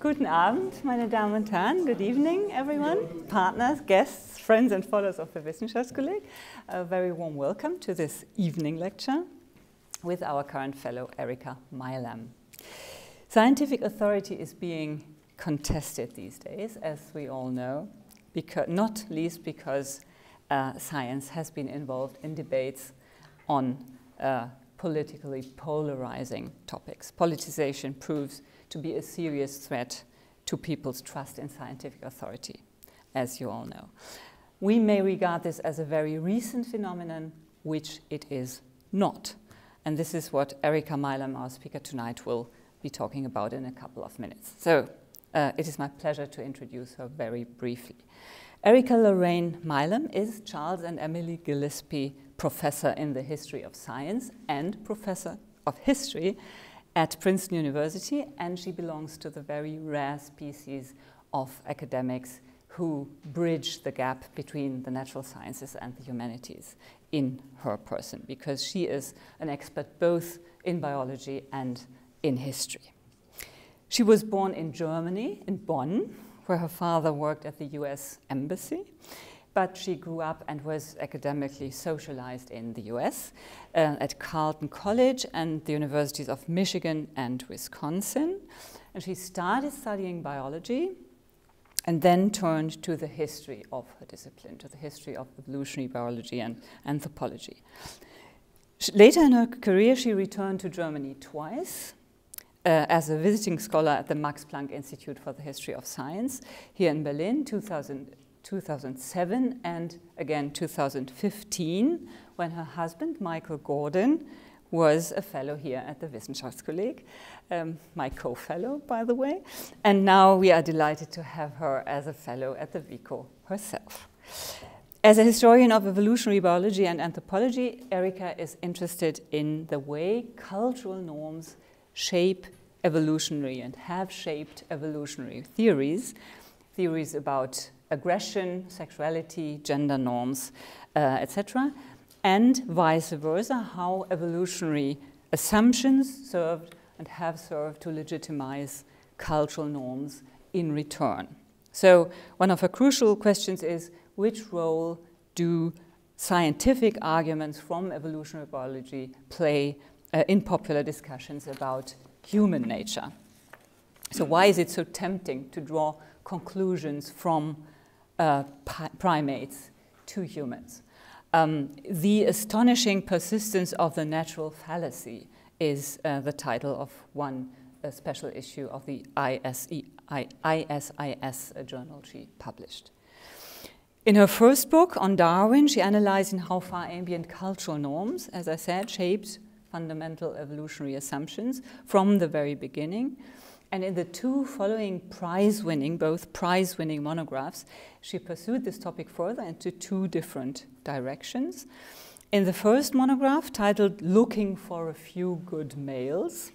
Guten Abend, meine Damen und Herren. Good evening, everyone. Partners, guests, friends and followers of the Wissenschaftskolleg. A very warm welcome to this evening lecture with our current fellow, Erika Milam. Scientific authority is being contested these days, as we all know, not least because science has been involved in debates on politically polarizing topics. Politicization proves to be a serious threat to people's trust in scientific authority, as you all know. We may regard this as a very recent phenomenon, which it is not. And this is what Erika Milam, our speaker tonight, will be talking about in a couple of minutes. So it is my pleasure to introduce her very briefly. Erika Lorraine Milam is Charles and Emily Gillespie Professor in the History of Science and Professor of History at Princeton University, and she belongs to the very rare species of academics who bridge the gap between the natural sciences and the humanities in her person, because she is an expert both in biology and in history. She was born in Germany, in Bonn, where her father worked at the US Embassy, but she grew up and was academically socialized in the US at Carleton College and the universities of Michigan and Wisconsin. And she started studying biology and then turned to the history of her discipline, to the history of evolutionary biology and anthropology. Later in her career, she returned to Germany twice as a visiting scholar at the Max Planck Institute for the History of Science here in Berlin, 2007 and again 2015, when her husband, Michael Gordon, was a fellow here at the Wissenschaftskolleg, my co-fellow, by the way. And now we are delighted to have her as a fellow at the WICO herself. As a historian of evolutionary biology and anthropology, Erika is interested in the way cultural norms shape evolutionary and have shaped evolutionary theories about aggression, sexuality, gender norms, etc., and vice versa, how evolutionary assumptions served and have served to legitimize cultural norms in return. So one of her crucial questions is, which role do scientific arguments from evolutionary biology play in popular discussions about human nature? So why is it so tempting to draw conclusions from primates to humans? The astonishing persistence of the natural fallacy is the title of one special issue of the ISIS journal she published. In her first book on Darwin, she analyzed in how far ambient cultural norms, as I said, shaped fundamental evolutionary assumptions from the very beginning. And in the two following both prize-winning monographs, she pursued this topic further into two different directions. In the first monograph, titled Looking for a Few Good Males,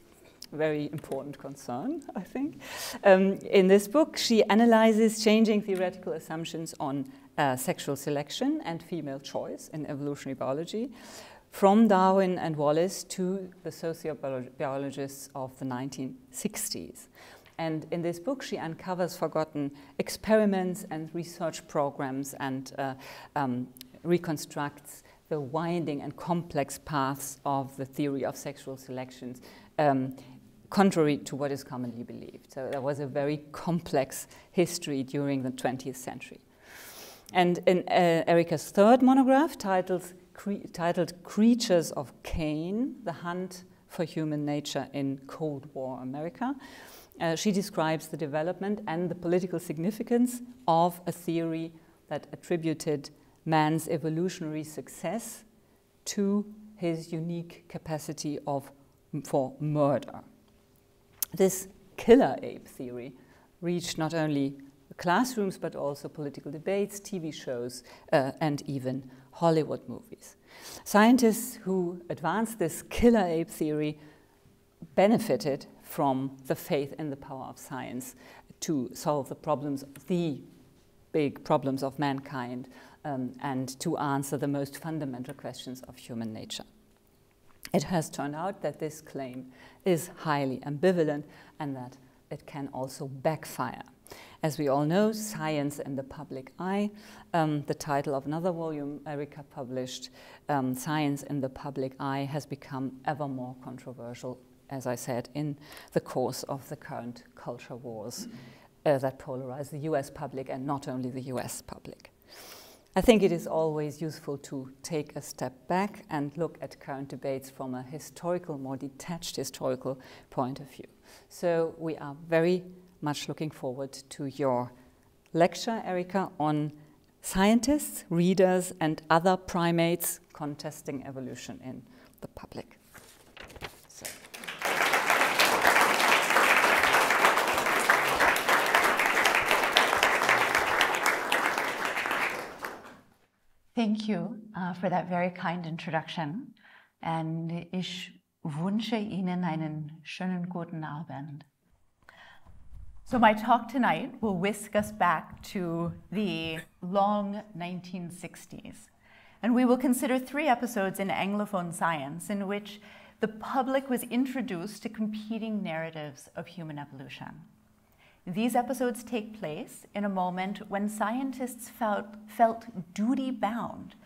very important concern, I think. In this book, she analyzes changing theoretical assumptions on sexual selection and female choice in evolutionary biology, from Darwin and Wallace to the sociobiologists of the 1960s. And in this book, she uncovers forgotten experiments and research programs and reconstructs the winding and complex paths of the theory of sexual selections, contrary to what is commonly believed. So there was a very complex history during the 20th century. And in Erika's third monograph, titled Creatures of Cain, The Hunt for Human Nature in Cold War America, she describes the development and the political significance of a theory that attributed man's evolutionary success to his unique capacity for murder. This killer ape theory reached not only the classrooms but also political debates, TV shows, and even Hollywood movies. Scientists who advanced this killer ape theory benefited from the faith in the power of science to solve the big problems of mankind, and to answer the most fundamental questions of human nature. It has turned out that this claim is highly ambivalent and that it can also backfire. As we all know, Science in the Public Eye, the title of another volume Erika published, Science in the Public Eye, has become ever more controversial, as I said, in the course of the current culture wars that polarize the US public, and not only the US public. I think it is always useful to take a step back and look at current debates from a historical, more detached historical point of view. So we are very much looking forward to your lecture, Erika, on scientists, readers, and other primates contesting evolution in the public. So. Thank you for that very kind introduction. And ich wünsche Ihnen einen schönen guten Abend. So my talk tonight will whisk us back to the long 1960s. And we will consider 3 episodes in Anglophone science in which the public was introduced to competing narratives of human evolution. These episodes take place in a moment when scientists felt duty-bound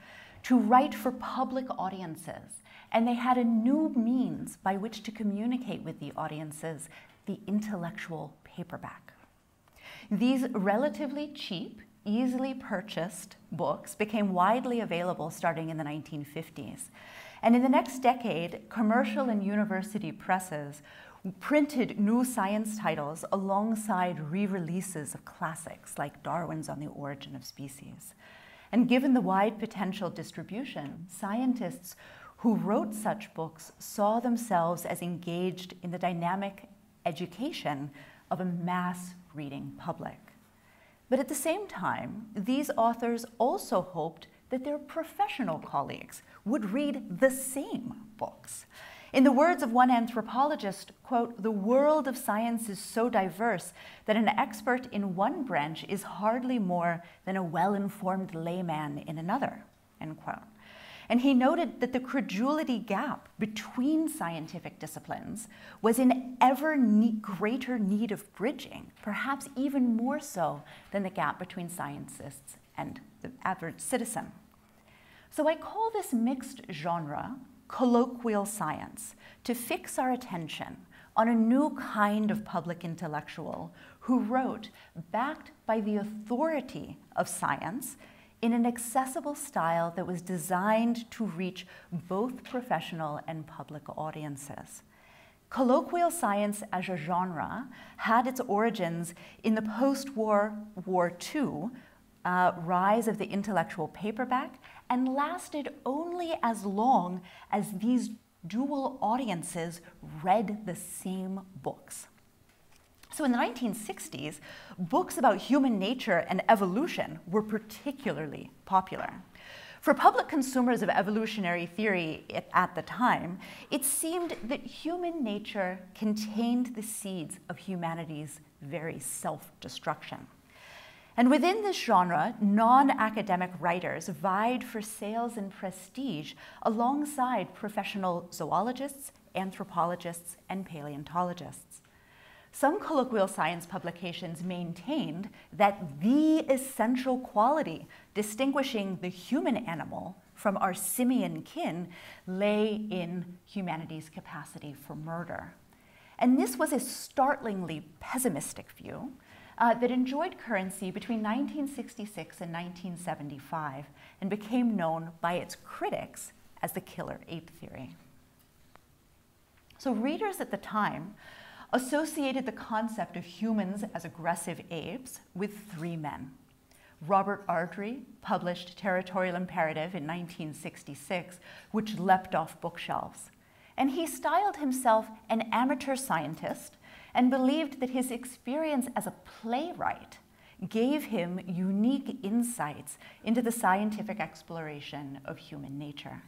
to write for public audiences, and they had a new means by which to communicate with the audiences, the intellectual paperback. These relatively cheap, easily purchased books became widely available starting in the 1950s. And in the next decade, commercial and university presses printed new science titles alongside re-releases of classics like Darwin's On the Origin of Species. And given the wide potential distribution, scientists who wrote such books saw themselves as engaged in the dynamic education of a mass reading public. But at the same time, these authors also hoped that their professional colleagues would read the same books. In the words of one anthropologist, quote, "The world of science is so diverse that an expert in one branch is hardly more than a well-informed layman in another," end quote. And he noted that the credulity gap between scientific disciplines was in ever greater need of bridging, perhaps even more so than the gap between scientists and the average citizen. So I call this mixed genre colloquial science to fix our attention on a new kind of public intellectual who wrote, backed by the authority of science, in an accessible style that was designed to reach both professional and public audiences. Colloquial science as a genre had its origins in the post-War War II rise of the intellectual paperback, and lasted only as long as these dual audiences read the same books. So in the 1960s, books about human nature and evolution were particularly popular. For public consumers of evolutionary theory at the time, it seemed that human nature contained the seeds of humanity's very self-destruction. And within this genre, non-academic writers vied for sales and prestige alongside professional zoologists, anthropologists, and paleontologists. Some colloquial science publications maintained that the essential quality distinguishing the human animal from our simian kin lay in humanity's capacity for murder. And this was a startlingly pessimistic view that enjoyed currency between 1966 and 1975 and became known by its critics as the killer ape theory. So readers at the time associated the concept of humans as aggressive apes with 3 men. Robert Ardrey published Territorial Imperative in 1966, which leapt off bookshelves. And he styled himself an amateur scientist and believed that his experience as a playwright gave him unique insights into the scientific exploration of human nature.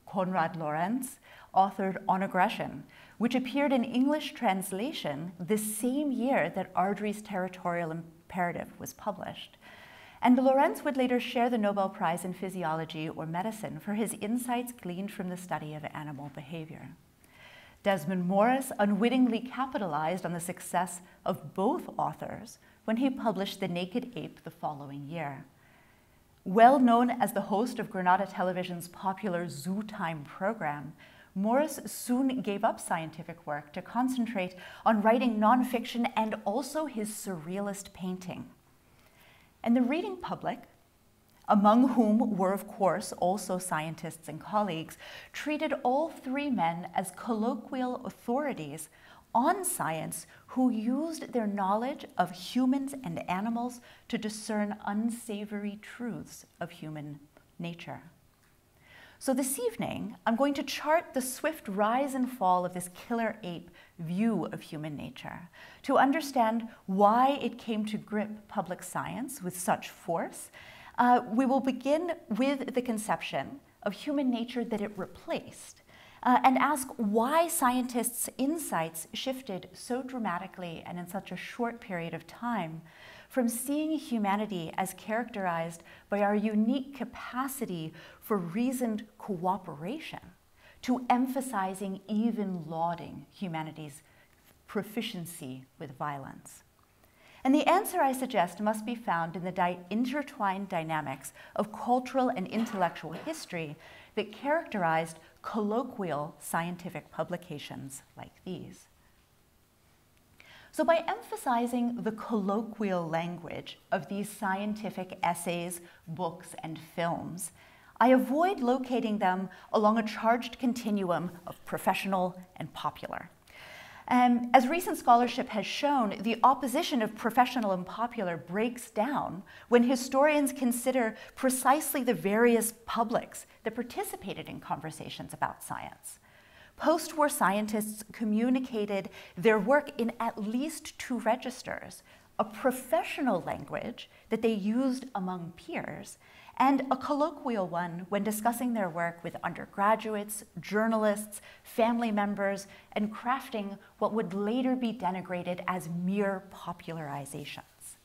Konrad Lorenz authored On Aggression, which appeared in English translation the same year that Ardrey's Territorial Imperative was published. And Lorenz would later share the Nobel Prize in Physiology or Medicine for his insights gleaned from the study of animal behavior. Desmond Morris unwittingly capitalized on the success of both authors when he published The Naked Ape the following year. Well known as the host of Granada Television's popular Zoo Time program, Morris soon gave up scientific work to concentrate on writing nonfiction and also his surrealist painting. And the reading public, among whom were of course also scientists and colleagues, treated all three men as colloquial authorities on science who used their knowledge of humans and animals to discern unsavory truths of human nature. So this evening, I'm going to chart the swift rise and fall of this killer ape view of human nature to understand why it came to grip public science with such force. We will begin with the conception of human nature that it replaced, and ask why scientists' insights shifted so dramatically and in such a short period of time from seeing humanity as characterized by our unique capacity for reasoned cooperation to emphasizing, even lauding, humanity's proficiency with violence. And the answer, I suggest, must be found in the intertwined dynamics of cultural and intellectual history that characterized colloquial scientific publications like these. So by emphasizing the colloquial language of these scientific essays, books, and films, I avoid locating them along a charged continuum of professional and popular. As recent scholarship has shown, the opposition of professional and popular breaks down when historians consider precisely the various publics that participated in conversations about science. Post-war scientists communicated their work in at least two registers: a professional language that they used among peers, and a colloquial one when discussing their work with undergraduates, journalists, family members, and crafting what would later be denigrated as mere popularizations.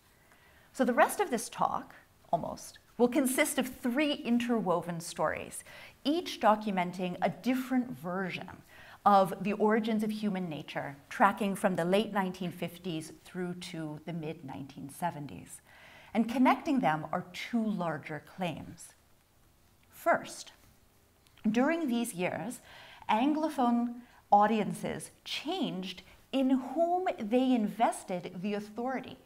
So the rest of this talk, almost, will consist of three interwoven stories, each documenting a different version of the origins of human nature, tracking from the late 1950s through to the mid-1970s. And connecting them are two larger claims. First, during these years, Anglophone audiences changed in whom they invested the authority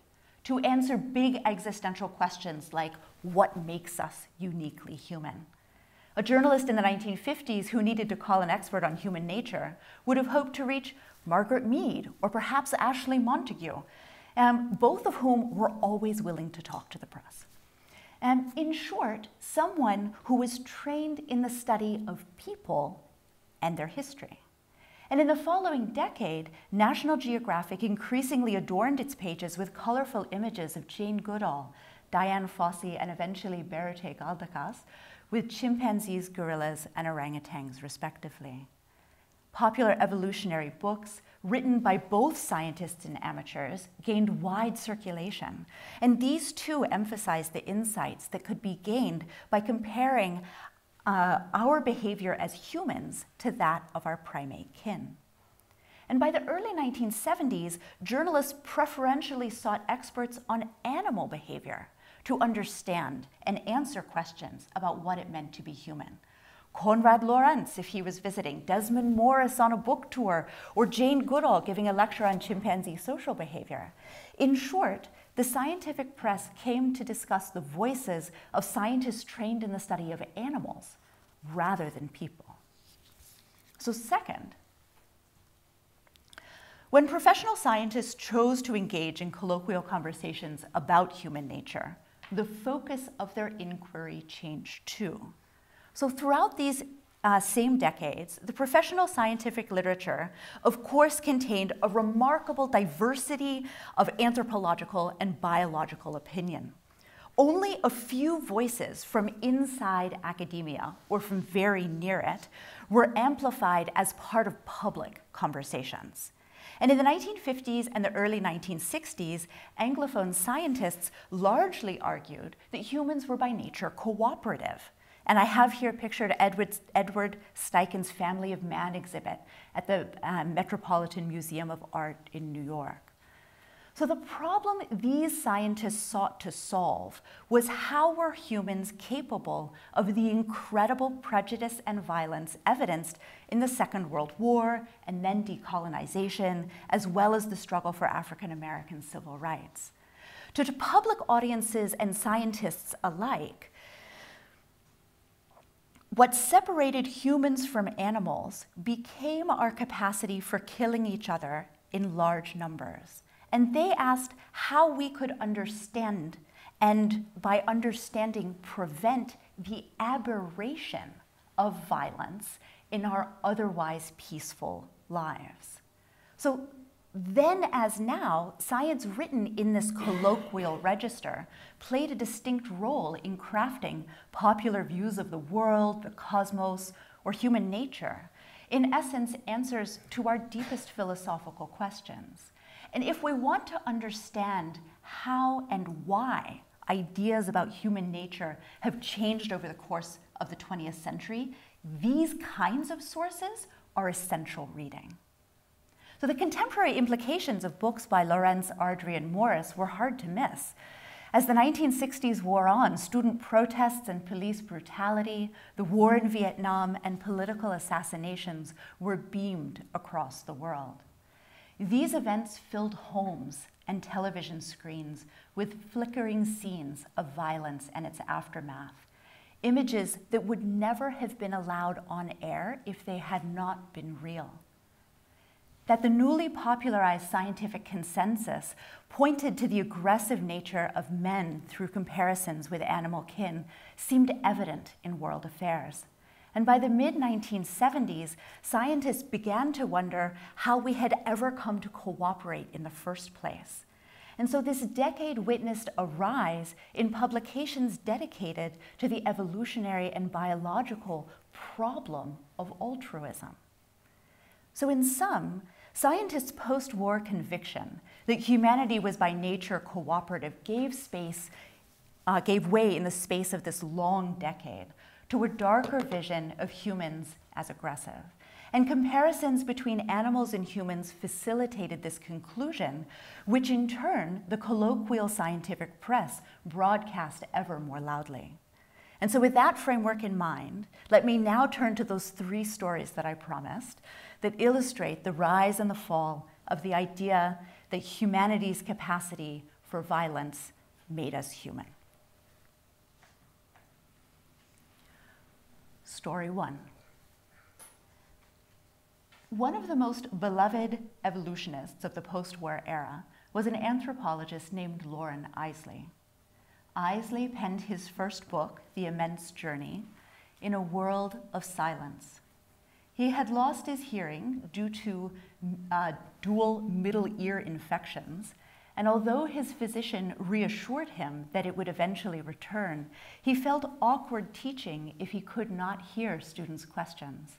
to answer big existential questions like, what makes us uniquely human? A journalist in the 1950s who needed to call an expert on human nature would have hoped to reach Margaret Mead or perhaps Ashley Montagu, both of whom were always willing to talk to the press. In short, someone who was trained in the study of people and their history. And in the following decade, National Geographic increasingly adorned its pages with colorful images of Jane Goodall, Diane Fossey, and eventually Berute Galdikas, with chimpanzees, gorillas, and orangutans, respectively. Popular evolutionary books, written by both scientists and amateurs, gained wide circulation, and these too emphasized the insights that could be gained by comparing our behavior as humans to that of our primate kin. And by the early 1970s, journalists preferentially sought experts on animal behavior to understand and answer questions about what it meant to be human. Konrad Lorenz, if he was visiting, Desmond Morris on a book tour, or Jane Goodall giving a lecture on chimpanzee social behavior. In short, the scientific press came to discuss the voices of scientists trained in the study of animals rather than people. So second, when professional scientists chose to engage in colloquial conversations about human nature, the focus of their inquiry changed too. So throughout these same decades, the professional scientific literature, of course, contained a remarkable diversity of anthropological and biological opinion. Only a few voices from inside academia, or from very near it, were amplified as part of public conversations. And in the 1950s and the early 1960s, Anglophone scientists largely argued that humans were by nature cooperative, And I have here pictured Edward Steichen's Family of Man exhibit at the Metropolitan Museum of Art in New York. So the problem these scientists sought to solve was how were humans capable of the incredible prejudice and violence evidenced in the Second World War and then decolonization, as well as the struggle for African American civil rights. To public audiences and scientists alike, what separated humans from animals became our capacity for killing each other in large numbers. And they asked how we could understand, and by understanding, prevent the aberration of violence in our otherwise peaceful lives. So then as now, science written in this colloquial register played a distinct role in crafting popular views of the world, the cosmos, or human nature. In essence, answers to our deepest philosophical questions. And if we want to understand how and why ideas about human nature have changed over the course of the 20th century, these kinds of sources are essential reading. So the contemporary implications of books by Lawrence, Ardrey, and Morris were hard to miss. As the 1960s wore on, student protests and police brutality, the war in Vietnam, and political assassinations were beamed across the world. These events filled homes and television screens with flickering scenes of violence and its aftermath, images that would never have been allowed on air if they had not been real. That the newly popularized scientific consensus pointed to the aggressive nature of men through comparisons with animal kin seemed evident in world affairs. And by the mid-1970s, scientists began to wonder how we had ever come to cooperate in the first place. And so this decade witnessed a rise in publications dedicated to the evolutionary and biological problem of altruism. So in sum, scientists' post-war conviction that humanity was by nature cooperative gave way in the space of this long decade to a darker vision of humans as aggressive. And comparisons between animals and humans facilitated this conclusion, which in turn, the colloquial scientific press broadcast ever more loudly. And so with that framework in mind, let me now turn to those three stories that I promised that illustrate the rise and the fall of the idea that humanity's capacity for violence made us human. Story one. One of the most beloved evolutionists of the post-war era was an anthropologist named Loren Eiseley. Eiseley penned his first book, The Immense Journey, in a world of silence. He had lost his hearing due to dual middle ear infections, and although his physician reassured him that it would eventually return, he felt awkward teaching if he could not hear students' questions.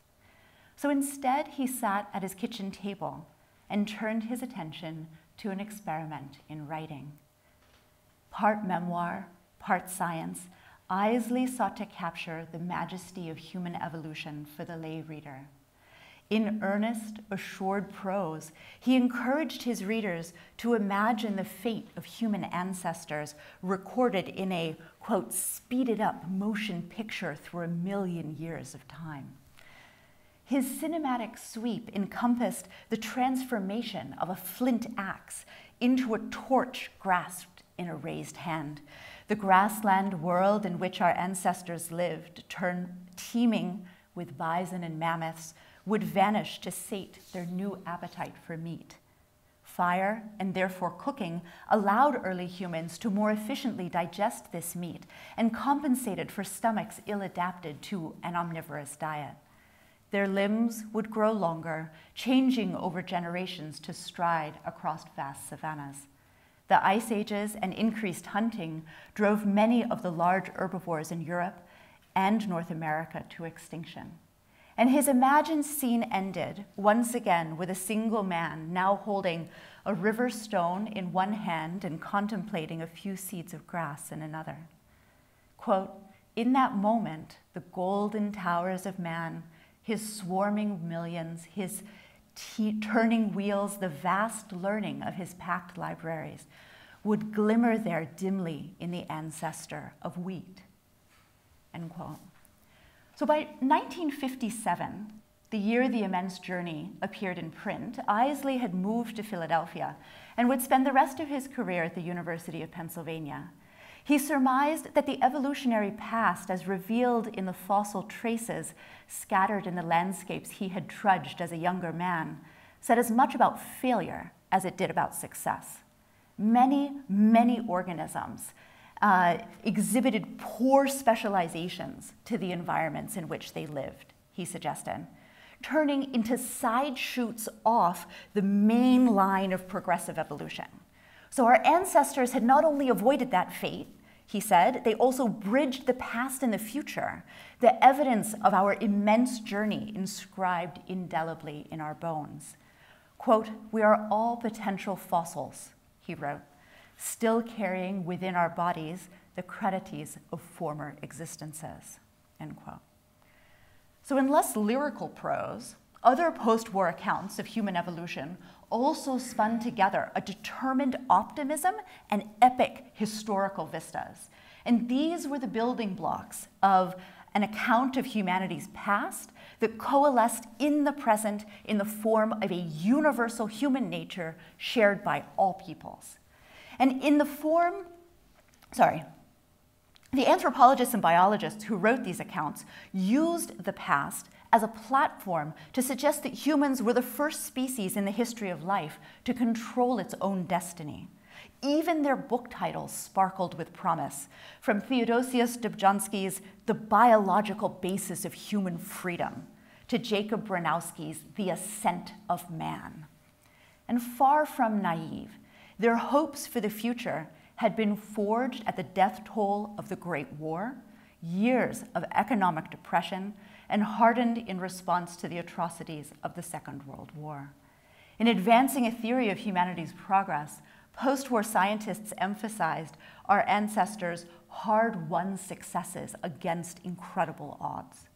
So instead, he sat at his kitchen table and turned his attention to an experiment in writing. Part memoir, part science, Eiseley sought to capture the majesty of human evolution for the lay reader. In earnest, assured prose, he encouraged his readers to imagine the fate of human ancestors recorded in a, quote, speeded up motion picture through 1,000,000 years of time. His cinematic sweep encompassed the transformation of a flint axe into a torch grasped in a raised hand. The grassland world in which our ancestors lived, teeming with bison and mammoths, would vanish to sate their new appetite for meat. Fire, and therefore cooking, allowed early humans to more efficiently digest this meat and compensated for stomachs ill-adapted to an omnivorous diet. Their limbs would grow longer, changing over generations to stride across vast savannas. The ice ages and increased hunting drove many of the large herbivores in Europe and North America to extinction. And his imagined scene ended once again with a single man now holding a river stone in one hand and contemplating a few seeds of grass in another. Quote, in that moment, the golden towers of man, his swarming millions, his turning wheels, the vast learning of his packed libraries, would glimmer there dimly in the ancestor of wheat, end quote. So by 1957, the year The Immense Journey appeared in print, Isley had moved to Philadelphia and would spend the rest of his career at the University of Pennsylvania. He surmised that the evolutionary past, as revealed in the fossil traces scattered in the landscapes he had trudged as a younger man, said as much about failure as it did about success. Many, many organisms exhibited poor specializations to the environments in which they lived, he suggested, turning into side shoots off the main line of progressive evolution. So our ancestors had not only avoided that fate, he said, they also bridged the past and the future, the evidence of our immense journey inscribed indelibly in our bones. Quote, "We are all potential fossils," he wrote, "still carrying within our bodies the credities of former existences," end quote. So in less lyrical prose, other post-war accounts of human evolution also spun together a determined optimism and epic historical vistas. And these were the building blocks of an account of humanity's past that coalesced in the present in the form of a universal human nature shared by all peoples. And in the form, the anthropologists and biologists who wrote these accounts used the past as a platform to suggest that humans were the first species in the history of life to control its own destiny. Even their book titles sparkled with promise, from Theodosius Dobzhansky's The Biological Basis of Human Freedom to Jacob Bronowski's The Ascent of Man. And far from naive, their hopes for the future had been forged at the death toll of the Great War, years of economic depression, and hardened in response to the atrocities of the Second World War. In advancing a theory of humanity's progress, post-war scientists emphasized our ancestors' hard-won successes against incredible odds.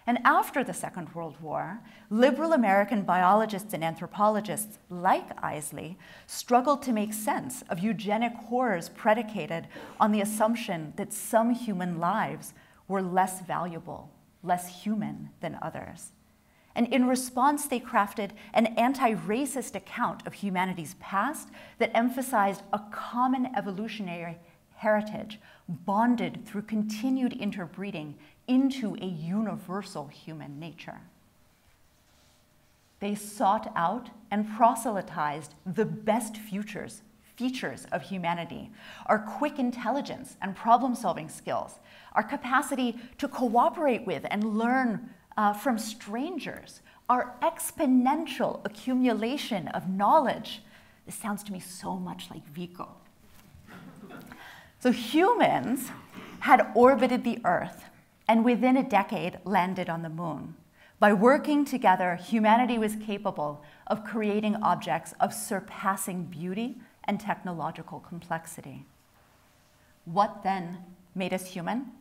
And after the Second World War, liberal American biologists and anthropologists, like Isley, struggled to make sense of eugenic horrors predicated on the assumption that some human lives were less valuable, less human than others. And in response, they crafted an anti-racist account of humanity's past that emphasized a common evolutionary heritage bonded through continued interbreeding into a universal human nature. They sought out and proselytized the best features of humanity, our quick intelligence and problem-solving skills, our capacity to cooperate with and learn from strangers, our exponential accumulation of knowledge. This sounds to me so much like Vico. So humans had orbited the Earth and within a decade landed on the moon. By working together, humanity was capable of creating objects of surpassing beauty and technological complexity. What then made us human?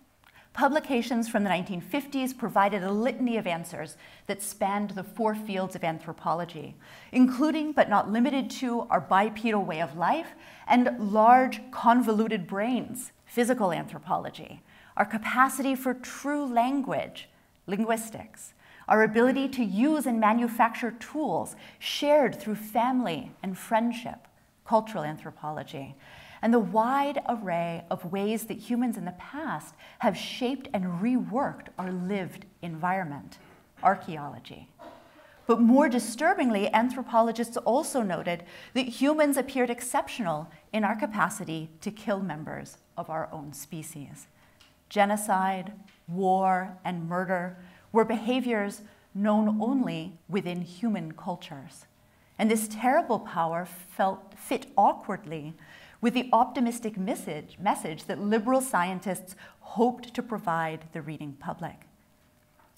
Publications from the 1950s provided a litany of answers that spanned the four fields of anthropology, including but not limited to our bipedal way of life and large convoluted brains, physical anthropology, our capacity for true language, linguistics, our ability to use and manufacture tools shared through family and friendship, cultural anthropology, and the wide array of ways that humans in the past have shaped and reworked our lived environment, archaeology. But more disturbingly, anthropologists also noted that humans appeared exceptional in our capacity to kill members of our own species. Genocide, war, and murder were behaviors known only within human cultures. And this terrible power fit awkwardly with the optimistic message that liberal scientists hoped to provide the reading public.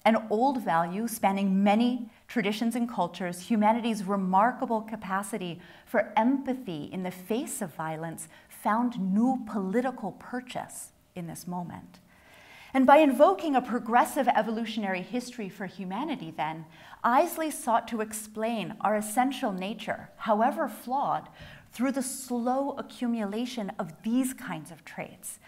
An old value spanning many traditions and cultures, humanity's remarkable capacity for empathy in the face of violence found new political purchase in this moment. And by invoking a progressive evolutionary history for humanity then, Eiseley sought to explain our essential nature, however flawed, through the slow accumulation of these kinds of traits.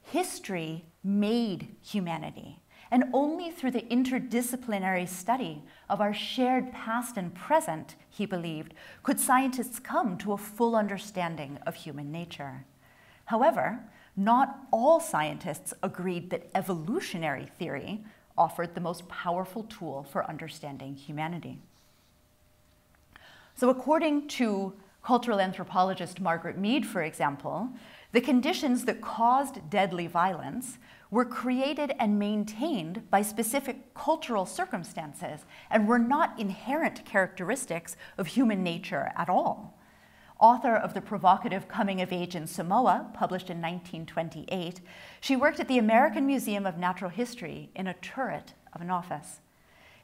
History made humanity, and only through the interdisciplinary study of our shared past and present, he believed, could scientists come to a full understanding of human nature. However, not all scientists agreed that evolutionary theory offered the most powerful tool for understanding humanity. So according to cultural anthropologist Margaret Mead, for example, the conditions that caused deadly violence were created and maintained by specific cultural circumstances and were not inherent characteristics of human nature at all. Author of The Provocative Coming of Age in Samoa, published in 1928, she worked at the American Museum of Natural History in a turret of an office.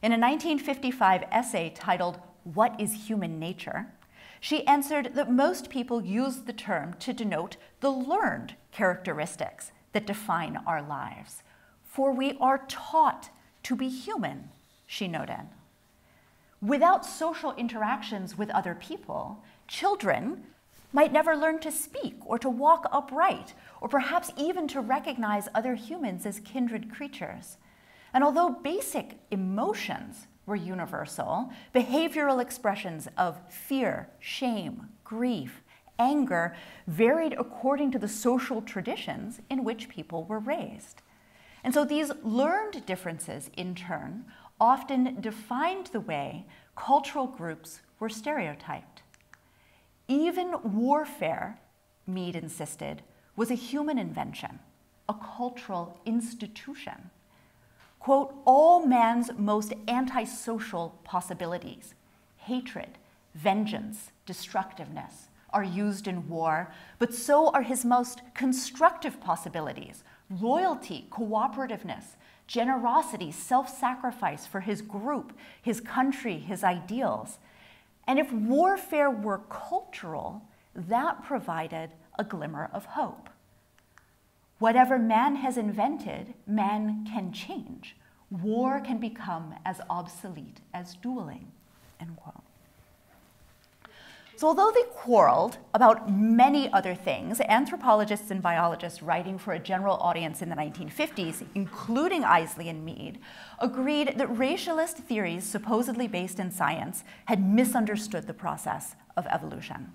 In a 1955 essay titled, "What is Human Nature?" she answered that most people use the term to denote the learned characteristics that define our lives. For we are taught to be human, she noted. Without social interactions with other people, children might never learn to speak or to walk upright, or perhaps even to recognize other humans as kindred creatures. And although basic emotions were universal, behavioral expressions of fear, shame, grief, anger varied according to the social traditions in which people were raised. And so these learned differences, in turn, often defined the way cultural groups were stereotyped. Even warfare, Mead insisted, was a human invention, a cultural institution. Quote, all man's most antisocial possibilities, hatred, vengeance, destructiveness, are used in war, but so are his most constructive possibilities, loyalty, cooperativeness, generosity, self-sacrifice for his group, his country, his ideals. And if warfare were cultural, that provided a glimmer of hope. Whatever man has invented, man can change. War can become as obsolete as dueling, end quote. So although they quarreled about many other things, anthropologists and biologists writing for a general audience in the 1950s, including Eiseley and Mead, agreed that racialist theories supposedly based in science had misunderstood the process of evolution.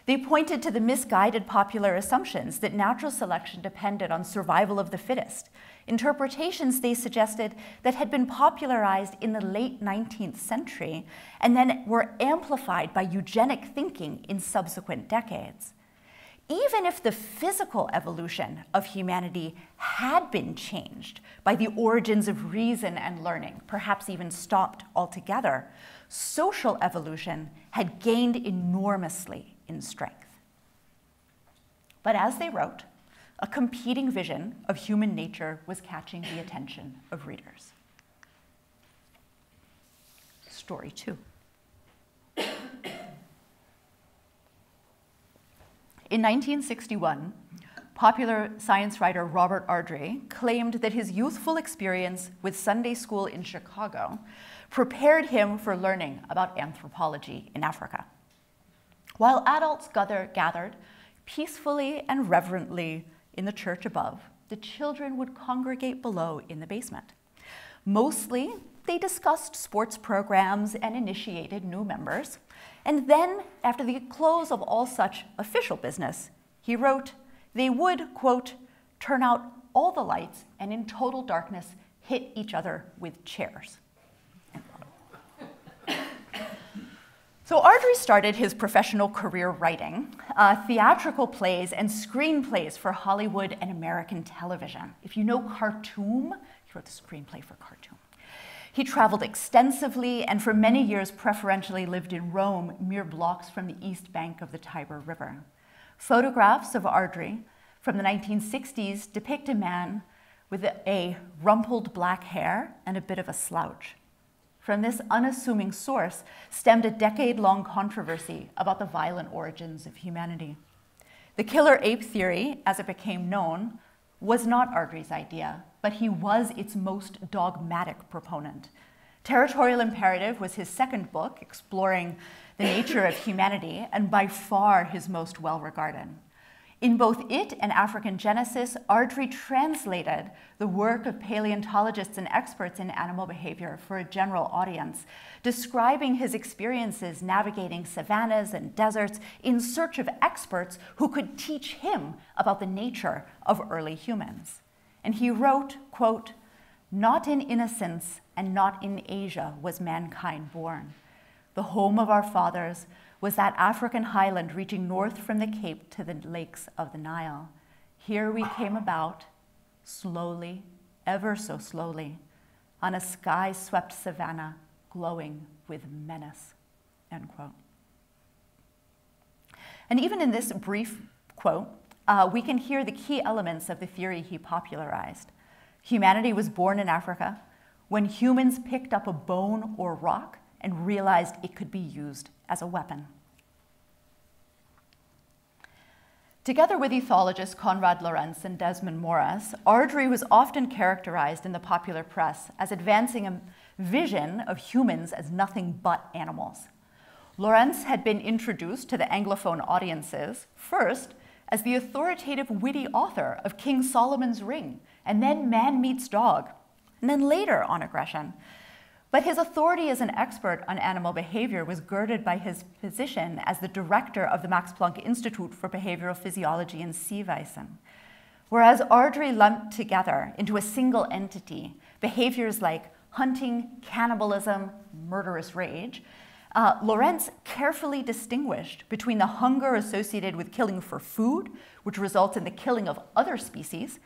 They pointed to the misguided popular assumptions that natural selection depended on survival of the fittest, interpretations they suggested that had been popularized in the late 19th century and then were amplified by eugenic thinking in subsequent decades. Even if the physical evolution of humanity had been changed by the origins of reason and learning, perhaps even stopped altogether, social evolution had gained enormously in strength. But as they wrote, a competing vision of human nature was catching the attention of readers. Story 2. In 1961, popular science writer Robert Ardrey claimed that his youthful experience with Sunday school in Chicago prepared him for learning about anthropology in Africa. While adults gathered peacefully and reverently in the church above, the children would congregate below in the basement. Mostly, they discussed sports programs and initiated new members. And then, after the close of all such official business, he wrote, they would, quote, turn out all the lights and in total darkness hit each other with chairs. So Ardrey started his professional career writing theatrical plays and screenplays for Hollywood and American television. If you know Khartoum, he wrote the screenplay for Khartoum. He traveled extensively and for many years preferentially lived in Rome, mere blocks from the east bank of the Tiber River. Photographs of Ardrey from the 1960s depict a man with a rumpled black hair and a bit of a slouch. From this unassuming source stemmed a decade-long controversy about the violent origins of humanity. The killer ape theory, as it became known, was not Ardrey's idea, but he was its most dogmatic proponent. Territorial Imperative was his second book, exploring the nature of humanity, and by far his most well-regarded. In both it and African Genesis, Ardrey translated the work of paleontologists and experts in animal behavior for a general audience, describing his experiences navigating savannas and deserts in search of experts who could teach him about the nature of early humans. And he wrote, quote, "Not in innocence and not in Asia was mankind born. The home of our fathers was that African highland reaching north from the Cape to the lakes of the Nile. Here we came about, slowly, ever so slowly, on a sky-swept savanna glowing with menace," end quote. And even in this brief quote, we can hear the key elements of the theory he popularized. Humanity was born in Africa when humans picked up a bone or rock and realized it could be used as a weapon. Together with ethologists Konrad Lorenz and Desmond Morris, Ardrey was often characterized in the popular press as advancing a vision of humans as nothing but animals. Lorenz had been introduced to the Anglophone audiences first as the authoritative, witty author of King Solomon's Ring, and then Man Meets Dog, and then later on Aggression. But his authority as an expert on animal behavior was girded by his position as the director of the Max Planck Institute for Behavioral Physiology in Seeweisen. Whereas Ardrey lumped together into a single entity behaviors like hunting, cannibalism, murderous rage, Lorenz carefully distinguished between the hunger associated with killing for food, which results in the killing of other species,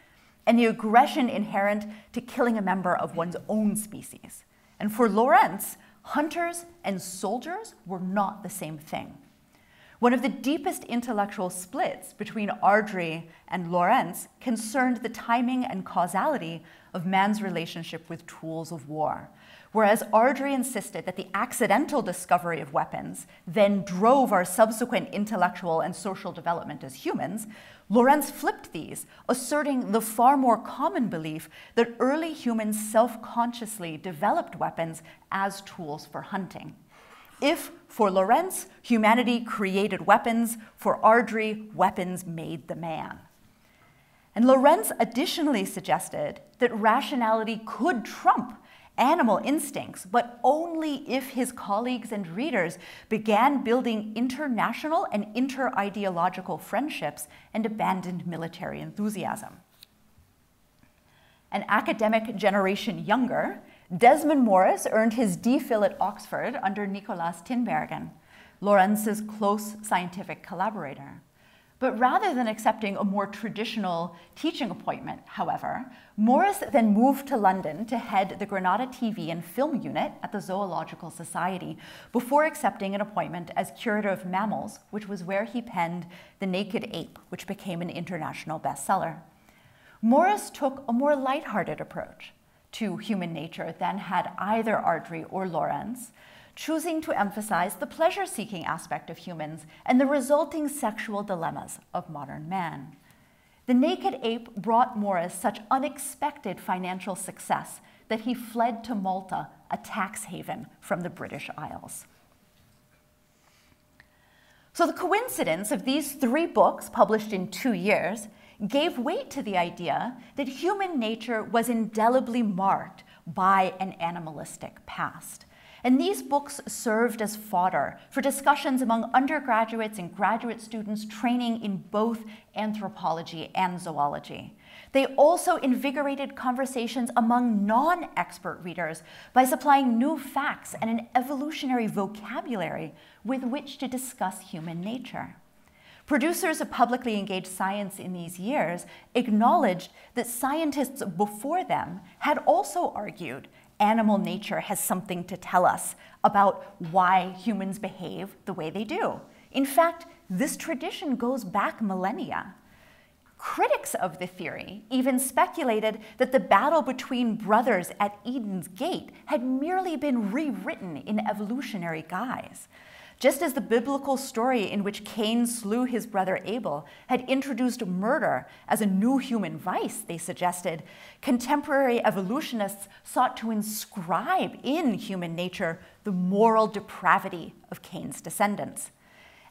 and the aggression inherent to killing a member of one's own species. And for Lorenz, hunters and soldiers were not the same thing. One of the deepest intellectual splits between Ardrey and Lorenz concerned the timing and causality of man's relationship with tools of war. Whereas Ardrey insisted that the accidental discovery of weapons then drove our subsequent intellectual and social development as humans, Lorenz flipped these, asserting the far more common belief that early humans self-consciously developed weapons as tools for hunting. If, for Lorenz, humanity created weapons, for Ardrey, weapons made the man. And Lorenz additionally suggested that rationality could trump animal instincts, but only if his colleagues and readers began building international and inter-ideological friendships and abandoned military enthusiasm. An academic generation younger, Desmond Morris earned his DPhil at Oxford under Nicolaas Tinbergen, Lorenz's close scientific collaborator. But rather than accepting a more traditional teaching appointment, however, Morris then moved to London to head the Granada TV and Film Unit at the Zoological Society before accepting an appointment as curator of mammals, which was where he penned The Naked Ape, which became an international bestseller. Morris took a more lighthearted approach to human nature than had either Ardrey or Lorenz, choosing to emphasize the pleasure-seeking aspect of humans and the resulting sexual dilemmas of modern man. The Naked Ape brought Morris such unexpected financial success that he fled to Malta, a tax haven from the British Isles. So the coincidence of these 3 books published in 2 years gave weight to the idea that human nature was indelibly marked by an animalistic past. And these books served as fodder for discussions among undergraduates and graduate students training in both anthropology and zoology. They also invigorated conversations among non-expert readers by supplying new facts and an evolutionary vocabulary with which to discuss human nature. Producers of publicly engaged science in these years acknowledged that scientists before them had also argued animal nature has something to tell us about why humans behave the way they do. In fact, this tradition goes back millennia. Critics of the theory even speculated that the battle between brothers at Eden's Gate had merely been rewritten in evolutionary guise. Just as the biblical story in which Cain slew his brother Abel had introduced murder as a new human vice, they suggested, contemporary evolutionists sought to inscribe in human nature the moral depravity of Cain's descendants.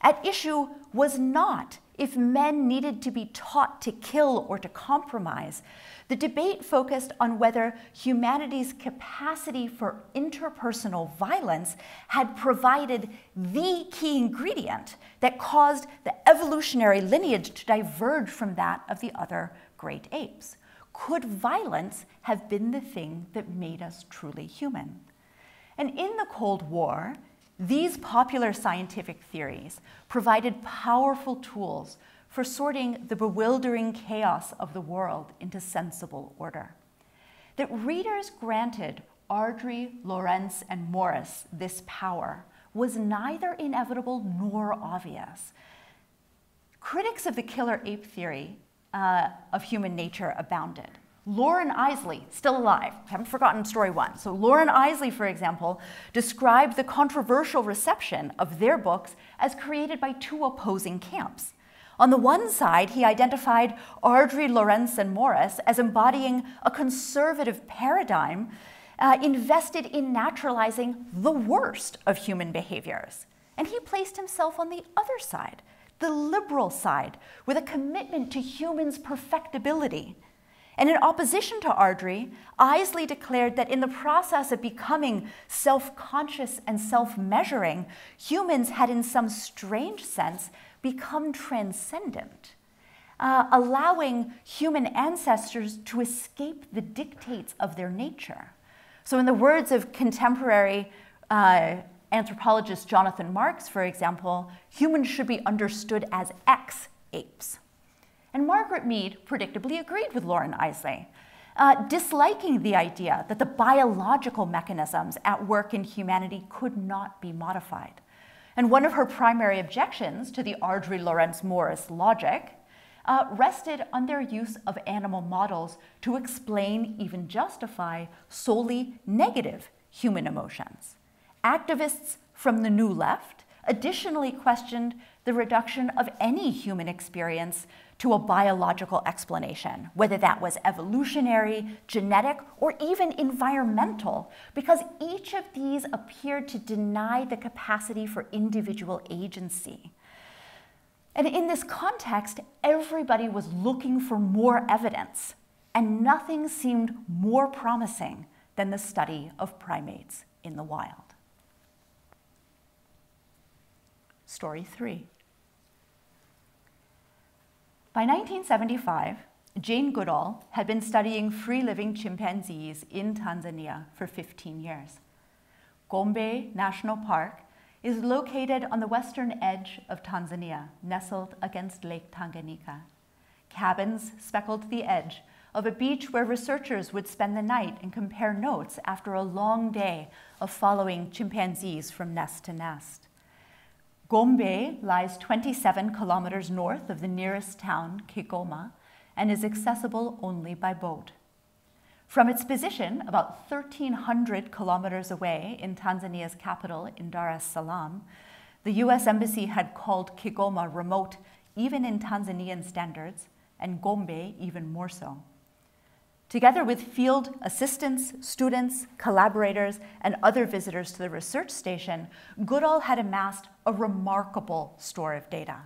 At issue was not if men needed to be taught to kill or to compromise. The debate focused on whether humanity's capacity for interpersonal violence had provided the key ingredient that caused the evolutionary lineage to diverge from that of the other great apes. Could violence have been the thing that made us truly human? And in the Cold War, these popular scientific theories provided powerful tools for sorting the bewildering chaos of the world into sensible order. That readers granted Ardrey, Lorentz, and Morris this power was neither inevitable nor obvious. Critics of the killer ape theory of human nature abounded. Loren Eiseley, still alive, haven't forgotten story one. So Loren Eiseley, for example, described the controversial reception of their books as created by two opposing camps. On the one side, he identified Ardrey, Lorentz, and Morris as embodying a conservative paradigm invested in naturalizing the worst of human behaviors. And he placed himself on the other side, the liberal side, with a commitment to humans' perfectibility. And in opposition to Ardrey, Eiseley declared that in the process of becoming self-conscious and self-measuring, humans had in some strange sense become transcendent, allowing human ancestors to escape the dictates of their nature. So in the words of contemporary anthropologist Jonathan Marks, for example, humans should be understood as ex-apes. And Margaret Mead predictably agreed with Loren Eiseley, disliking the idea that the biological mechanisms at work in humanity could not be modified. And one of her primary objections to the Ardrey, Lorentz, Morris logic rested on their use of animal models to explain, even justify, solely negative human emotions. Activists from the New Left additionally questioned the reduction of any human experience to a biological explanation, whether that was evolutionary, genetic, or even environmental, because each of these appeared to deny the capacity for individual agency. And in this context, everybody was looking for more evidence, and nothing seemed more promising than the study of primates in the wild. Story 3. By 1975, Jane Goodall had been studying free-living chimpanzees in Tanzania for 15 years. Gombe National Park is located on the western edge of Tanzania, nestled against Lake Tanganyika. Cabins speckled the edge of a beach where researchers would spend the night and compare notes after a long day of following chimpanzees from nest to nest. Gombe lies 27 kilometers north of the nearest town, Kigoma, and is accessible only by boat. From its position, about 1,300 kilometers away in Tanzania's capital, in Dar es Salaam, the US Embassy had called Kigoma remote even in Tanzanian standards, and Gombe even more so. Together with field assistants, students, collaborators, and other visitors to the research station, Goodall had amassed a remarkable store of data.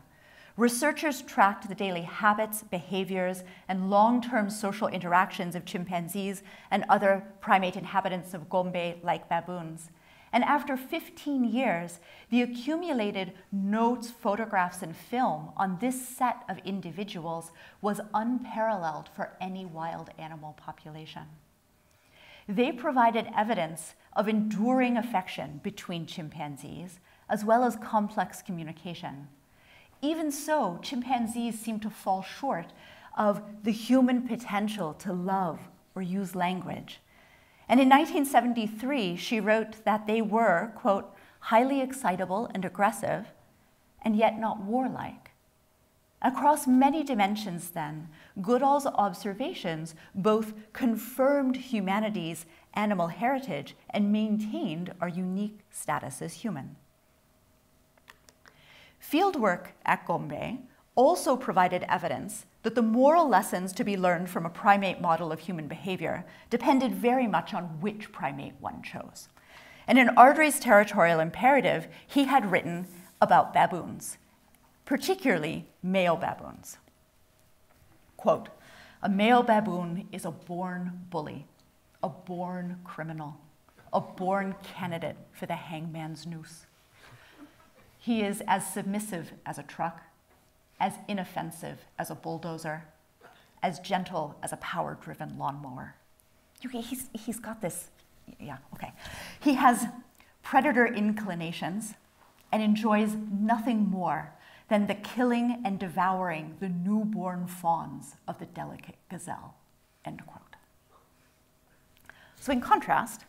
Researchers tracked the daily habits, behaviors, and long-term social interactions of chimpanzees and other primate inhabitants of Gombe, like baboons. And after 15 years, the accumulated notes, photographs, and film on this set of individuals was unparalleled for any wild animal population. They provided evidence of enduring affection between chimpanzees, as well as complex communication. Even so, chimpanzees seem to fall short of the human potential to love or use language. And in 1973, she wrote that they were, quote, highly excitable and aggressive, and yet not warlike. Across many dimensions, then, Goodall's observations both confirmed humanity's animal heritage and maintained our unique status as human. Fieldwork at Gombe also provided evidence that the moral lessons to be learned from a primate model of human behavior depended very much on which primate one chose. And in Ardrey's Territorial Imperative, he had written about baboons, particularly male baboons. Quote, "A male baboon is a born bully, a born criminal, a born candidate for the hangman's noose. He is as submissive as a truck, as inoffensive as a bulldozer, as gentle as a power-driven lawnmower." He's got this, yeah, okay. He has predator inclinations and enjoys nothing more than the killing and devouring the newborn fawns of the delicate gazelle, end quote. So in contrast,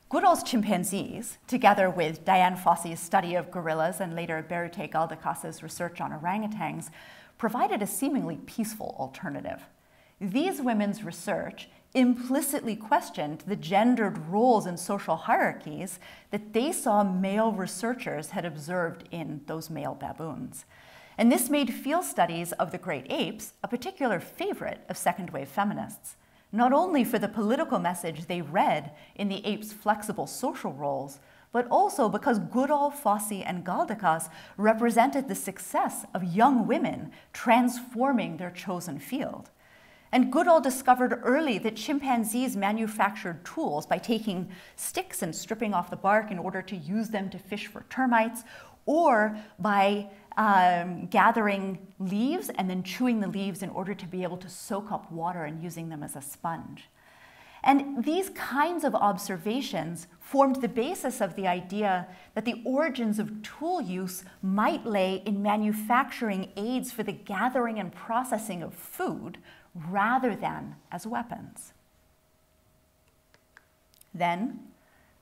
Goodall's chimpanzees, together with Diane Fossey's study of gorillas and later Berute Galdakas's research on orangutans, provided a seemingly peaceful alternative. These women's research implicitly questioned the gendered roles and social hierarchies that they saw male researchers had observed in those male baboons. And this made field studies of the great apes a particular favorite of second-wave feminists, not only for the political message they read in the apes' flexible social roles, but also because Goodall, Fossey, and Galdakas represented the success of young women transforming their chosen field. And Goodall discovered early that chimpanzees manufactured tools by taking sticks and stripping off the bark in order to use them to fish for termites, or by gathering leaves and then chewing the leaves in order to be able to soak up water and using them as a sponge. And these kinds of observations formed the basis of the idea that the origins of tool use might lay in manufacturing aids for the gathering and processing of food rather than as weapons. Then,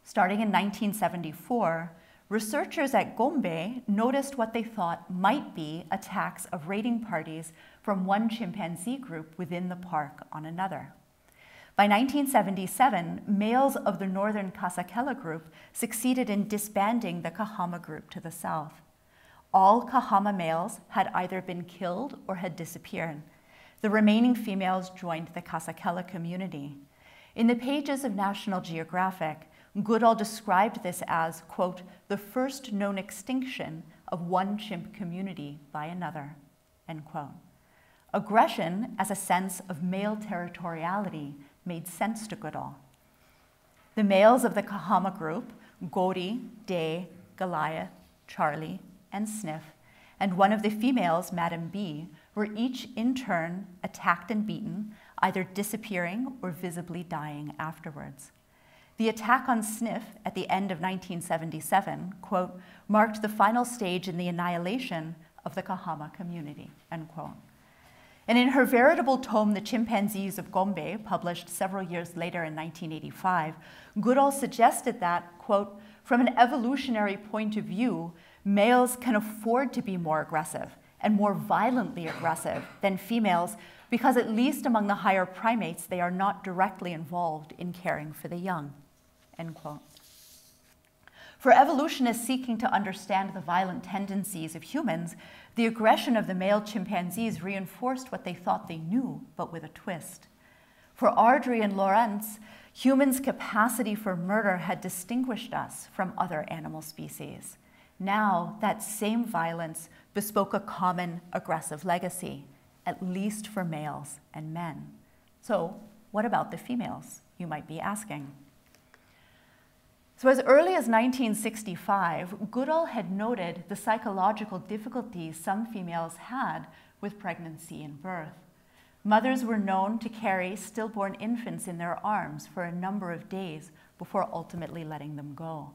starting in 1974, researchers at Gombe noticed what they thought might be attacks of raiding parties from one chimpanzee group within the park on another. By 1977, males of the northern Kasakela group succeeded in disbanding the Kahama group to the south. All Kahama males had either been killed or had disappeared. The remaining females joined the Kasakela community. In the pages of National Geographic, Goodall described this as, quote, "the first known extinction of one chimp community by another," end quote. Aggression as a sense of male territoriality made sense to Goodall. The males of the Kahama group, Godi, Day, Goliath, Charlie, and Sniff, and one of the females, Madam B, were each in turn attacked and beaten, either disappearing or visibly dying afterwards. The attack on Sniff at the end of 1977, quote, "marked the final stage in the annihilation of the Kahama community," end quote. And in her veritable tome, The Chimpanzees of Gombe, published several years later in 1985, Goodall suggested that, quote, "from an evolutionary point of view, males can afford to be more aggressive and more violently aggressive than females because at least among the higher primates, they are not directly involved in caring for the young," end quote. For evolutionists seeking to understand the violent tendencies of humans, the aggression of the male chimpanzees reinforced what they thought they knew, but with a twist. For Ardrey and Lawrence, humans' capacity for murder had distinguished us from other animal species. Now, that same violence bespoke a common aggressive legacy, at least for males and men. So, what about the females, you might be asking? So as early as 1965, Goodall had noted the psychological difficulties some females had with pregnancy and birth. Mothers were known to carry stillborn infants in their arms for a number of days before ultimately letting them go.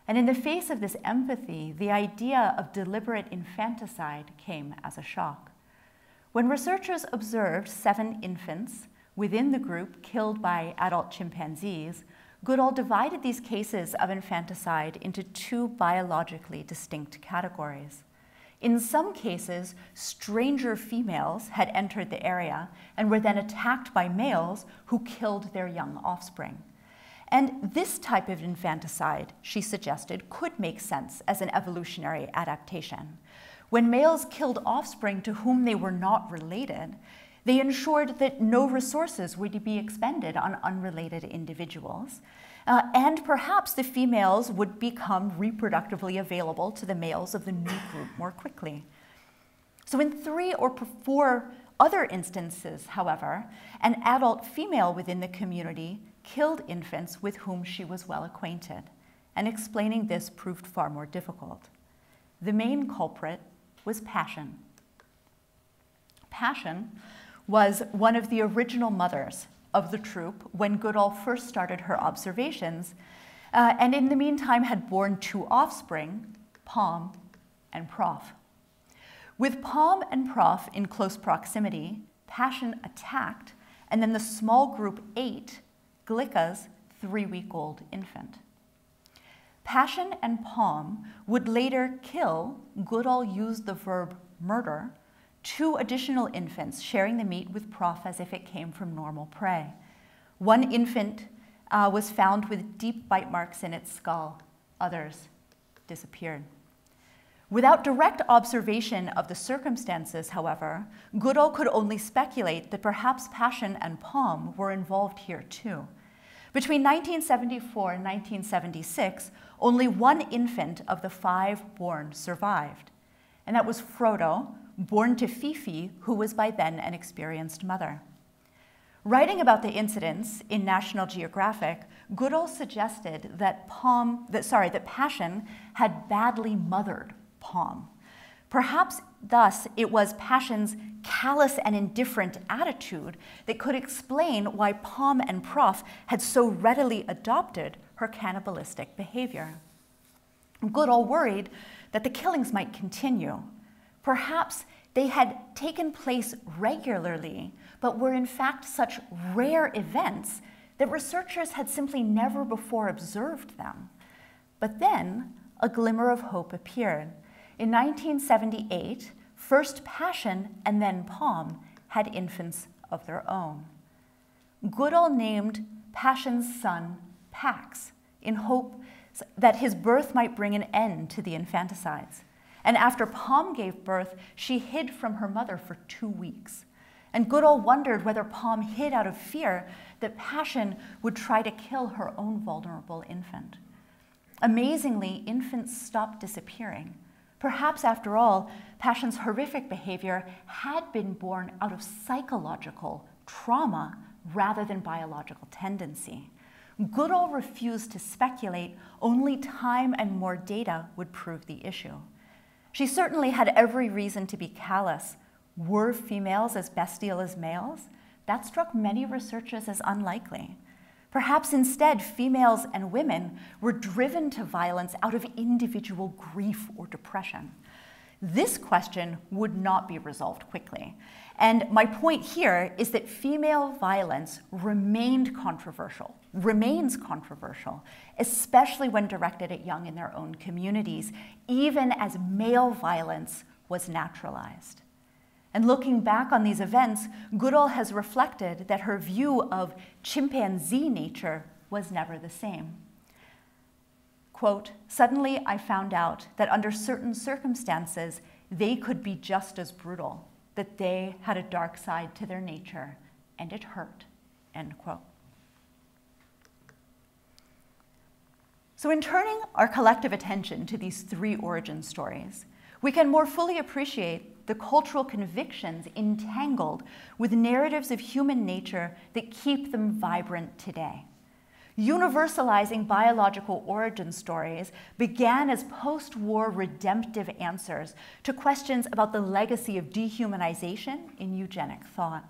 And in the face of this empathy, the idea of deliberate infanticide came as a shock. When researchers observed 7 infants within the group killed by adult chimpanzees, Goodall divided these cases of infanticide into 2 biologically distinct categories. In some cases, stranger females had entered the area and were then attacked by males who killed their young offspring. And this type of infanticide, she suggested, could make sense as an evolutionary adaptation. When males killed offspring to whom they were not related, they ensured that no resources would be expended on unrelated individuals, and perhaps the females would become reproductively available to the males of the new group more quickly. So in 3 or 4 other instances, however, an adult female within the community killed infants with whom she was well acquainted, and explaining this proved far more difficult. The main culprit was passion. Passion was one of the original mothers of the troop when Goodall first started her observations, and in the meantime had borne 2 offspring, Pom and Prof. With Pom and Prof in close proximity, Passion attacked, and then the small group ate Glicka's 3-week-old infant. Passion and Pom would later kill, Goodall used the verb murder, 2 additional infants, sharing the meat with Prof as if it came from normal prey. One infant was found with deep bite marks in its skull. Others disappeared. Without direct observation of the circumstances, however, Goodall could only speculate that perhaps Passion and Pom were involved here too. Between 1974 and 1976, only 1 infant of the 5 born survived, and that was Frodo, born to Fifi, who was by then an experienced mother. Writing about the incidents in National Geographic, Goodall suggested that Passion had badly mothered Pom. Perhaps thus it was Passion's callous and indifferent attitude that could explain why Pom and Prof had so readily adopted her cannibalistic behavior. Goodall worried that the killings might continue. Perhaps they had taken place regularly, but were in fact such rare events that researchers had simply never before observed them. But then a glimmer of hope appeared. In 1978, first Passion and then Pom had infants of their own. Goodall named Passion's son Pax in hope that his birth might bring an end to the infanticides. And after Pom gave birth, she hid from her mother for 2 weeks. And Goodall wondered whether Pom hid out of fear that Passion would try to kill her own vulnerable infant. Amazingly, infants stopped disappearing. Perhaps, after all, Passion's horrific behavior had been born out of psychological trauma rather than biological tendency. Goodall refused to speculate. Only time and more data would prove the issue. She certainly had every reason to be callous. Were females as bestial as males? That struck many researchers as unlikely. Perhaps instead, females and women were driven to violence out of individual grief or depression. This question would not be resolved quickly. And my point here is that female violence remains controversial, especially when directed at young in their own communities, even as male violence was naturalized. And looking back on these events, Goodall has reflected that her view of chimpanzee nature was never the same. Quote, "Suddenly I found out that under certain circumstances, they could be just as brutal, that they had a dark side to their nature, and it hurt," end quote. So in turning our collective attention to these 3 origin stories, we can more fully appreciate the cultural convictions entangled with narratives of human nature that keep them vibrant today. Universalizing biological origin stories began as post-war redemptive answers to questions about the legacy of dehumanization in eugenic thought.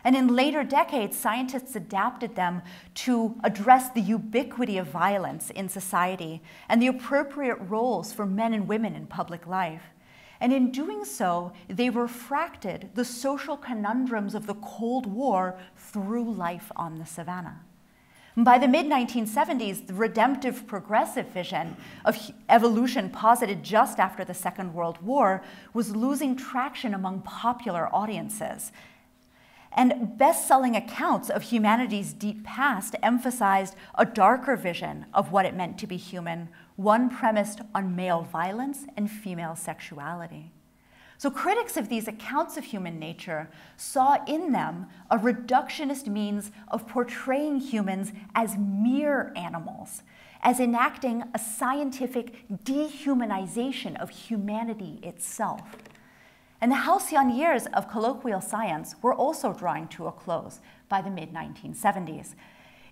And in later decades, scientists adapted them to address the ubiquity of violence in society and the appropriate roles for men and women in public life. And in doing so, they refracted the social conundrums of the Cold War through life on the savannah. By the mid-1970s, the redemptive progressive vision of evolution posited just after the Second World War was losing traction among popular audiences. And best-selling accounts of humanity's deep past emphasized a darker vision of what it meant to be human, one premised on male violence and female sexuality. So critics of these accounts of human nature saw in them a reductionist means of portraying humans as mere animals, as enacting a scientific dehumanization of humanity itself. And the halcyon years of colloquial science were also drawing to a close by the mid-1970s.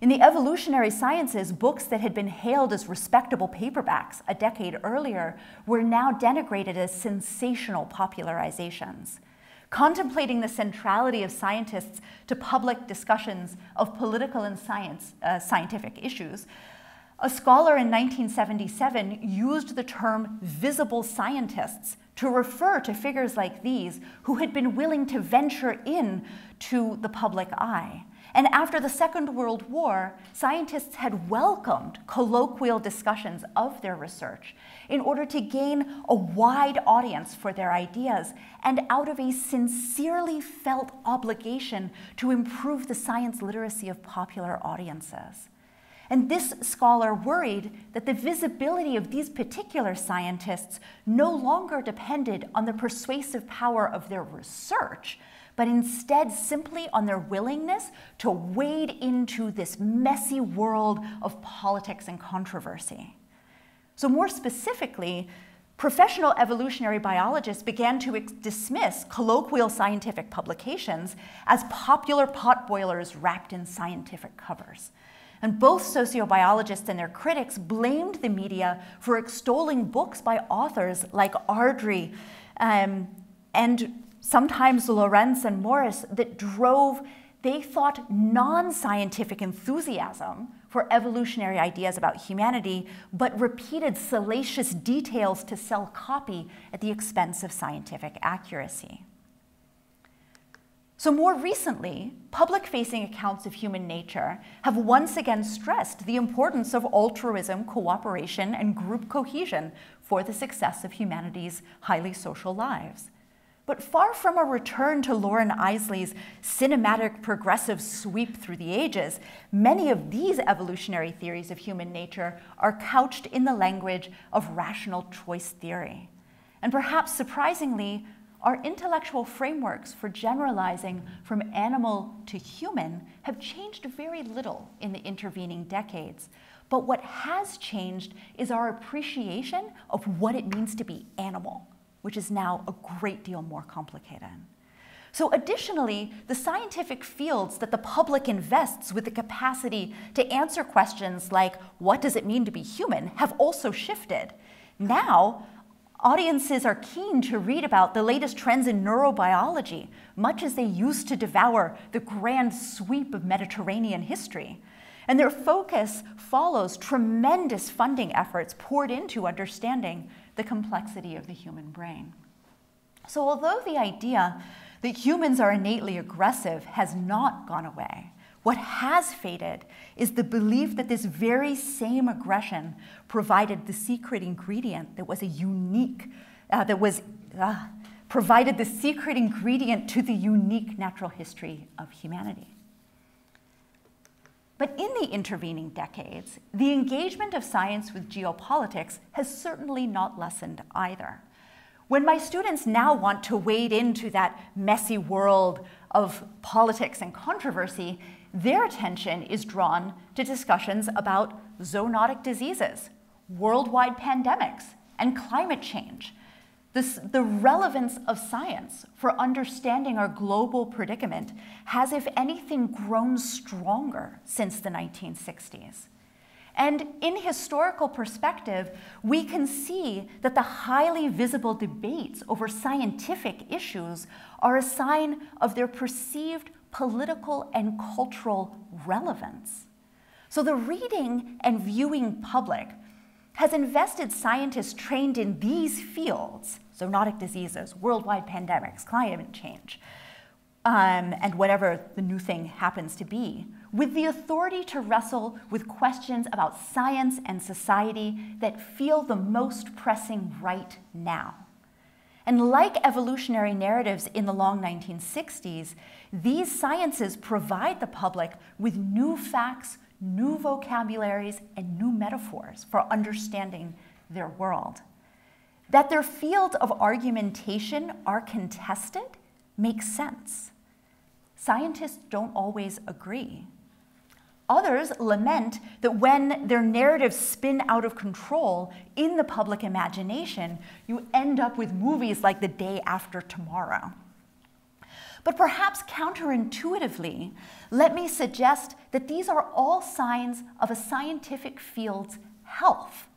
In the evolutionary sciences, books that had been hailed as respectable paperbacks a decade earlier were now denigrated as sensational popularizations. Contemplating the centrality of scientists to public discussions of political and scientific issues, a scholar in 1977 used the term visible scientists to refer to figures like these who had been willing to venture in to the public eye. And after the Second World War, scientists had welcomed colloquial discussions of their research in order to gain a wide audience for their ideas and out of a sincerely felt obligation to improve the science literacy of popular audiences. And this scholar worried that the visibility of these particular scientists no longer depended on the persuasive power of their research, but instead simply on their willingness to wade into this messy world of politics and controversy. So more specifically, professional evolutionary biologists began to dismiss colloquial scientific publications as popular potboilers wrapped in scientific covers. And both sociobiologists and their critics blamed the media for extolling books by authors like Ardrey and sometimes Lorenz and Morris that drove, they thought, non-scientific enthusiasm for evolutionary ideas about humanity, but repeated salacious details to sell copy at the expense of scientific accuracy. So more recently, public-facing accounts of human nature have once again stressed the importance of altruism, cooperation, and group cohesion for the success of humanity's highly social lives. But far from a return to Lauren Isley's cinematic progressive sweep through the ages, many of these evolutionary theories of human nature are couched in the language of rational choice theory. And perhaps surprisingly, our intellectual frameworks for generalizing from animal to human have changed very little in the intervening decades. But what has changed is our appreciation of what it means to be animal, which is now a great deal more complicated. So additionally, the scientific fields that the public invests with the capacity to answer questions like, what does it mean to be human, have also shifted. Now, audiences are keen to read about the latest trends in neurobiology, much as they used to devour the grand sweep of Mediterranean history. And their focus follows tremendous funding efforts poured into understanding the complexity of the human brain. So although the idea that humans are innately aggressive has not gone away, what has faded is the belief that this very same aggression provided the secret ingredient that was provided the secret ingredient to the unique natural history of humanity. But in the intervening decades, the engagement of science with geopolitics has certainly not lessened either. When my students now want to wade into that messy world of politics and controversy, their attention is drawn to discussions about zoonotic diseases, worldwide pandemics, and climate change. The relevance of science for understanding our global predicament has, if anything, grown stronger since the 1960s. And in historical perspective, we can see that the highly visible debates over scientific issues are a sign of their perceived political and cultural relevance. So the reading and viewing public has invested scientists trained in these fields, zoonotic diseases, worldwide pandemics, climate change, and whatever the new thing happens to be, with the authority to wrestle with questions about science and society that feel the most pressing right now. And like evolutionary narratives in the long 1960s, these sciences provide the public with new facts, new vocabularies, and new metaphors for understanding their world. That their fields of argumentation are contested makes sense. Scientists don't always agree. Others lament that when their narratives spin out of control in the public imagination, you end up with movies like The Day After Tomorrow. But perhaps counterintuitively, let me suggest that these are all signs of a scientific field's health,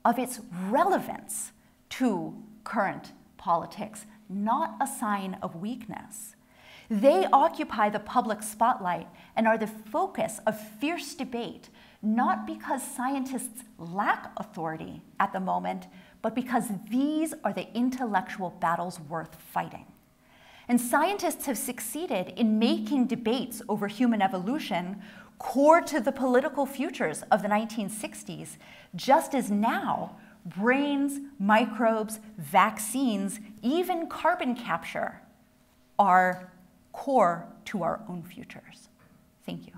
of its relevance to current politics, not a sign of weakness. They occupy the public spotlight and are the focus of fierce debate, not because scientists lack authority at the moment, but because these are the intellectual battles worth fighting. And scientists have succeeded in making debates over human evolution core to the political futures of the 1960s, just as now brains, microbes, vaccines, even carbon capture are core to our own futures. Thank you.